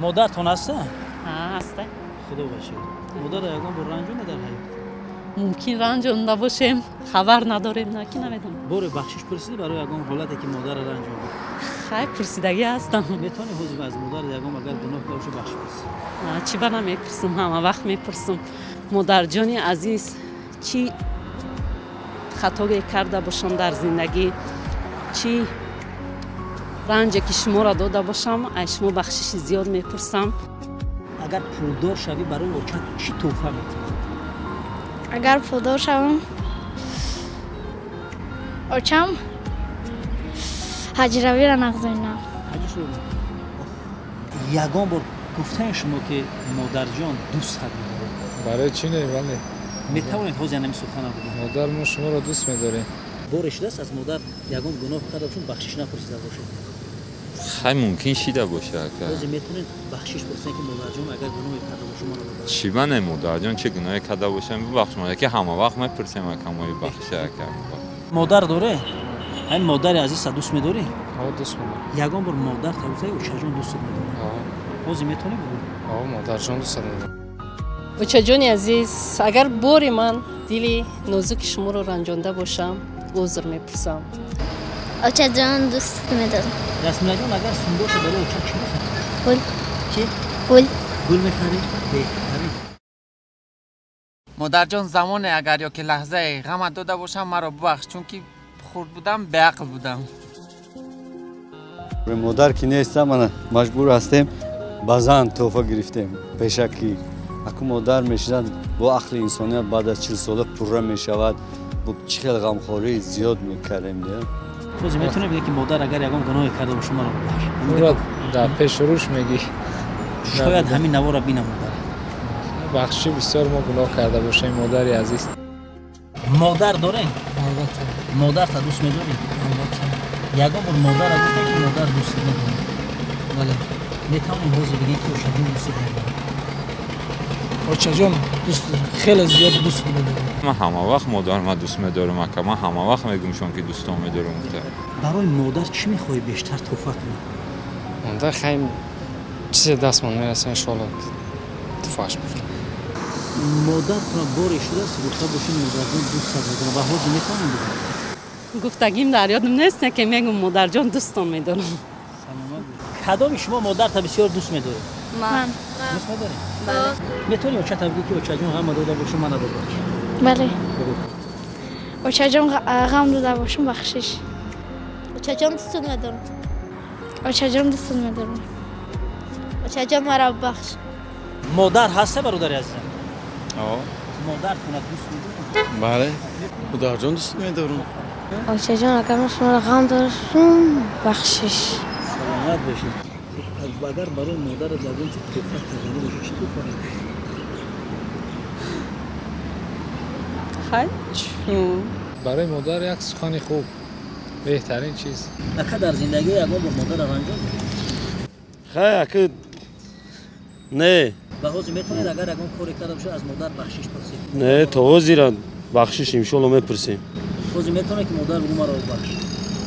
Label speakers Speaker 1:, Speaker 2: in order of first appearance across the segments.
Speaker 1: مادرتون هسته؟
Speaker 2: هسته.
Speaker 1: خدا باشه. مادر یگان با رنج نداره حیات.
Speaker 2: ممکن رنج اوندا باشیم خبر نداریم نه که نمیدونم.
Speaker 1: باره بخشش پرسیدی برای یگان حالتی که مادر رنج آورده؟
Speaker 2: خیلی پرسیدگی هستم.
Speaker 1: میتونی حضور از مادر یگان اگر گناه کرده باشه بخش پرسی؟
Speaker 2: چی بنا میپرسم همه وقت میپرسم مادر جانی عزیز چی خطایی کرده باشم در زندگی چی رنجی که شما را داده باشم از شما بخشش زیاد میپرسم.
Speaker 1: اگر پولدار شوی برای اوچت چی تحفه میدی؟
Speaker 3: اگر پولدار شوم اوچم حج روی را نگذارینم.
Speaker 1: حجش رو یگان بار گفتن شما که مادر جان دوست دارید.
Speaker 4: برای چی نه ولی
Speaker 1: میتوانید حوزه نمی سخن بگید.
Speaker 4: مادر ما شما را دوست می‌داره.
Speaker 1: بارش دست از مادر یگان گناه کرده باشون بخشش نپرسیده باشه.
Speaker 5: خیلی ممکن شیده باشه که
Speaker 1: حوزه میتونید بخشش پرسین که مادر جان اگر گناه کرده باشه ما رو ببخش.
Speaker 5: چی بنه مادر جان چه گناهی کرده باشه ببخش ما که همه وقت میپرسیم که ما بخشش کرد.
Speaker 1: مادر داره؟ همین مادر عزیز دوست می‌داری؟
Speaker 4: آه دوست می‌دارم.
Speaker 1: یگان بار مادر توسعه او چجون دوست می‌داری؟
Speaker 4: آه.
Speaker 1: حوزه میتونی بگو.
Speaker 4: آه مادر جان دوست دارم.
Speaker 2: بچه جانی عزیز اگر باری من دلی نازک شما رو رنجانده باشم عذر میپرسم.
Speaker 3: اوچه جان دوست میدارم.
Speaker 1: یاسمین جان اگر سنبول شه برای اوچت چی می‌خری؟
Speaker 3: گل.
Speaker 1: چی؟
Speaker 3: گل.
Speaker 1: گل می‌خری؟ بهتره.
Speaker 6: مادر جان زمانه اگر یا که لحظه غم داده باشم مرا ببخش چون که خرد بودم به عقل بودم.
Speaker 7: مادر که نیستم من مجبور هستیم بازن تحفه گرفتیم پیشکی اکو مادر میشدن با عقل انسانیت بعد از 40 سال پره میشود با چخل غمخوری زیاد میکردیم دیگه.
Speaker 1: توزی میتونه بگه که مادر اگر یگان گناهی کرده باشه ما رو ببخش.
Speaker 4: اون در پیش روش میگی
Speaker 1: شاید همین نوا را بینم مادر.
Speaker 4: بخشی بسیار ما گناه کرده باشیم مادری عزیز.
Speaker 1: مادر داره؟
Speaker 4: البته.
Speaker 1: مادر تا دوست می‌داری؟
Speaker 4: البته.
Speaker 1: یگان بار مادر از که مادر دوست می‌داری.
Speaker 4: بله.
Speaker 1: میتونی حوزه بگی که اوشجون دوست می‌داری.
Speaker 4: اوچه جان دوست خیلی زیاد دوست می‌دارم.
Speaker 5: من همه وقت مادر ما دوست می‌دارم که من همه وقت میگم شون که دوستام می‌دارم.
Speaker 1: برای مادر چی می‌خوای بیشتر تحفه کنی؟
Speaker 4: مادر خیلی چیز دست من میرسه ان شاء الله تفاش بود.
Speaker 1: مادر را باری شده است گفته باشین مادر جان دوست دارم و حوزه می‌تونم بگم.
Speaker 2: گفتگیم در یادم نیست که میگم مادر جان دوستم میدارم.
Speaker 1: کدام شما مادر تا بسیار دوست می‌داری؟
Speaker 3: من.
Speaker 1: دوست می‌داری؟
Speaker 3: بله.
Speaker 1: میتونی اوچه تا بگی که اوچه جان غم داده باشه من رو ببخش.
Speaker 3: بله. اوچه جان غم داده باشم بخشش.
Speaker 8: اوچه جان دوست ندارم.
Speaker 3: اوچه جان دوست ندارم.
Speaker 8: اوچه جان مرا ببخش.
Speaker 1: مادر هسته برادر عزیزم؟
Speaker 7: آه.
Speaker 1: مادر تو دوست می‌داری؟
Speaker 7: بله. مادر جان دوست می‌دارم.
Speaker 3: اوچه جان اگر شما را غم داشتم بخشش.
Speaker 1: سلامت باشید. اگر برای مادر لازم چه تحفه کردنی باشه چی تحفه می‌دی؟
Speaker 2: خیلی
Speaker 4: برای مادر یک سخن خوب بهترین چیز.
Speaker 1: اگه در زندگی یگان با مادر رنجان
Speaker 7: خیلی که نه
Speaker 1: و حوزه میتونید اگر یگان کاری کرده باشه از مادر بخشش پرسید.
Speaker 7: نه تو زیرا بخشش ان شاء الله میپرسیم.
Speaker 1: حوزه میتونه که مادر بگو مرا ببخش.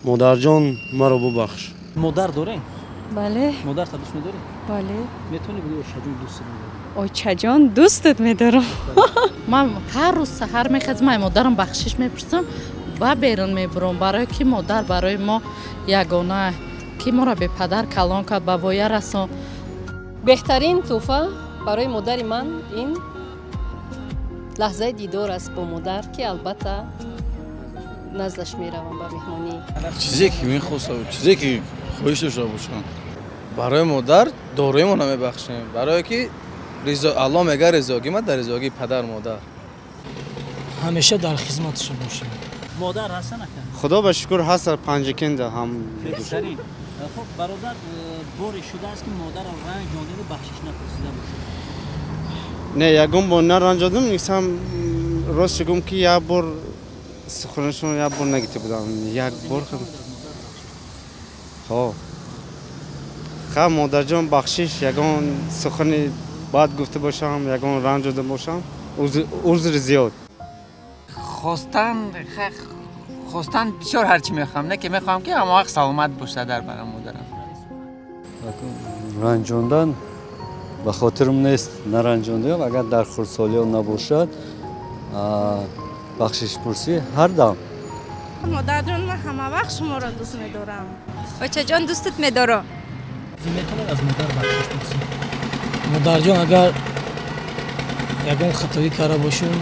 Speaker 7: مادر جان مرا ببخش.
Speaker 1: مادر داره؟
Speaker 2: بله
Speaker 1: مادر تا دوست می‌داری؟
Speaker 2: بله
Speaker 1: میتونی بگی اوشجون دوست می‌داری.
Speaker 2: اوچه جان دوستت میدارم. من هر روز سحر میخوام مادرم بخشش میپرسم با بیرون میبرم برای که مادر برای ما یگانه که ما را به پدر کلان کرد به وایه رسان. بهترین تحفه برای مادر من این لحظه دیدار است با مادر که البته نزدش میروم به مهمانی.
Speaker 9: چیزی که میخواستم چیزی که خواهش داشته باشم برای مادر دارویمو نمیبخشیم برای که الله میگه رضاگی من در رضاگی پدر مادر
Speaker 4: همیشه در خدمتشون باشیم.
Speaker 1: مادر هستن اکن؟
Speaker 7: خدا به شکر هست پنجکنده هم.
Speaker 1: بهترین. خب برادر باری شده است که مادر رنج جانده رو بخشش نپرسیده باشه.
Speaker 7: نه یگم با نرنجادم نیستم راست شگم که یک بار سخنشون یک بار نگیته بودم یک بار خب مادر جان بخشش یگان سخن بعد گفته باشم یگان رنج داده باشم عذر زیاد
Speaker 6: خواستن بسیار هرچی میخوام نه که میخوام که همه وقت سلامت باشه در برام مادرم.
Speaker 7: رنجاندن به خاطرم نیست نرنجاندیم. اگر در خردسالی ها نباشد بخشش پرسی هر دم.
Speaker 10: مادر جان من همه وقت شما را دوست می‌دارم. بچه جان دوستت می‌دارم.
Speaker 1: میتونید از مادر بخشش بپرسید.
Speaker 11: مادر جان اگر یگان خطایی کرده باشم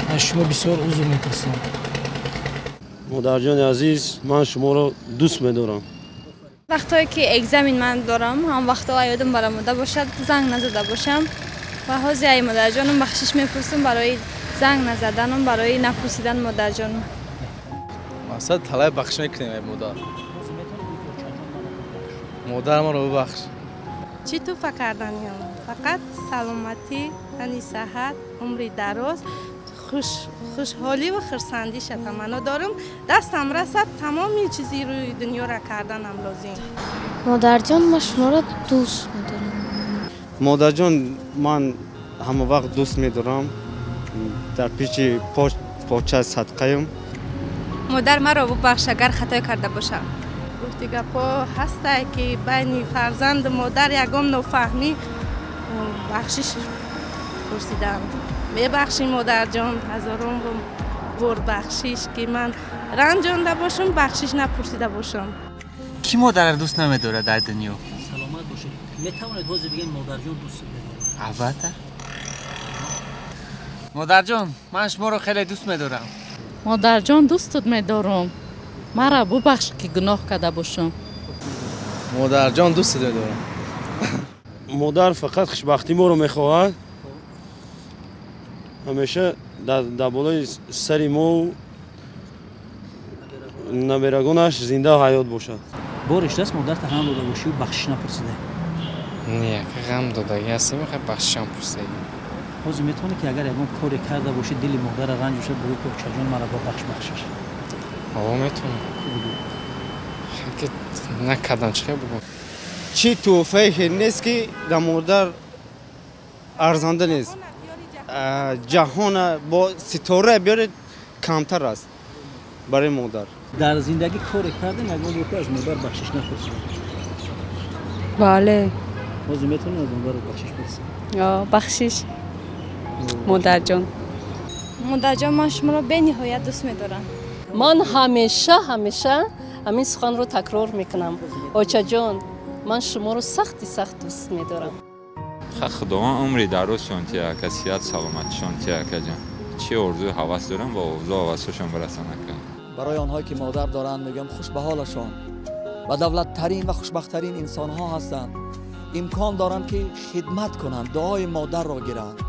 Speaker 11: از شما بسیار عذر می‌خواستم.
Speaker 12: مادر جان عزیز من شما را دوست می‌دارم.
Speaker 10: وقتی که اگزمین من دارم هم وقتا یادم برای مادر باشد زنگ نزده باشم و حاضی ای مادر جانم بخشش می‌پرسم برای زنگ نزدنم برای نپرسیدن مادر جانم.
Speaker 9: مقصد طلب بخش میکنیم ای مادر. مادر ما رو ببخش.
Speaker 10: چی تو فکر کردنیم؟ فقط سلامتی، یعنی صحت، عمری دراز، خوشحالی و خرسندی تمنا دارم. دستم رسد تمام چیزی روی دنیا را کردنم لازم.
Speaker 3: مادر جان من شما را دوست می‌دارم.
Speaker 12: مادر جان من همه وقت دوست می‌دارم. در پیش پاچه صدقه‌ام.
Speaker 10: مادر مرا ببخش اگر خطا کرده باشم. گفتی گپا هسته که بین فرزند مادر یگام نفهمی بخشش پرسیدم. ببخشی مادر جان هزارم بار بخشش که من رنجانده باشم بخشش نپرسیده باشم.
Speaker 6: کی مادر رو دوست نمی‌داره در دنیا؟
Speaker 1: سلامت باشید. میتوانید حاضر بگین مادر جان دوست دارم.
Speaker 6: البته. مادر جان من شما رو خیلی دوست می‌دارم.
Speaker 2: مادر جان دوستت می‌دارم. مرا ببخش که گناه کرده باشم.
Speaker 9: مادر جان دوست دارم.
Speaker 12: مادر فقط خوشبختی ما رو می‌خواهد. همیشه در بالای سر ما و نبرگانش زنده و حیات باشد.
Speaker 1: بارش دست مادر تهان داده باشی و بخشش نپرسیده.
Speaker 4: نه غم دادگی هستی میخوای بخششم پرسیدی.
Speaker 1: حاضر میتونه که اگر یگان کاری کرده باشی دل مادر رنج بشه بگو که چه جان مرا با بخشش.
Speaker 4: آقا میتونه. که نکردم چه بگم.
Speaker 12: چی توفیق نیست که در مادر ارزنده نیست. جهان با ستاره بیاره کمتر است برای مادر.
Speaker 1: در زندگی کاری کردن یگان بود که از مادر بخشش نپرسیده.
Speaker 10: بله.
Speaker 1: حاضر میتونه از مادر بخشش پرسید.
Speaker 10: یا بخشش. مادر جان. مادر جان من شما را به نهایت دوست می‌دارم.
Speaker 2: من همیشه همین سخن رو تکرار میکنم. آچا جان من شما رو سخت دوست می‌دارم.
Speaker 5: خداوند عمری دراز شانتیه که صحت سلامت شانتیه که جان چی آرزوی هوس دارم با اوضاع و هوسشون برسنه که
Speaker 13: برای آنهایی که مادر دارند میگم خوش به حالشان و دولت‌ترین و خوشبخت‌ترین انسان‌ها هستند. امکان دارند که خدمت کنند، دعای مادر را گیرند.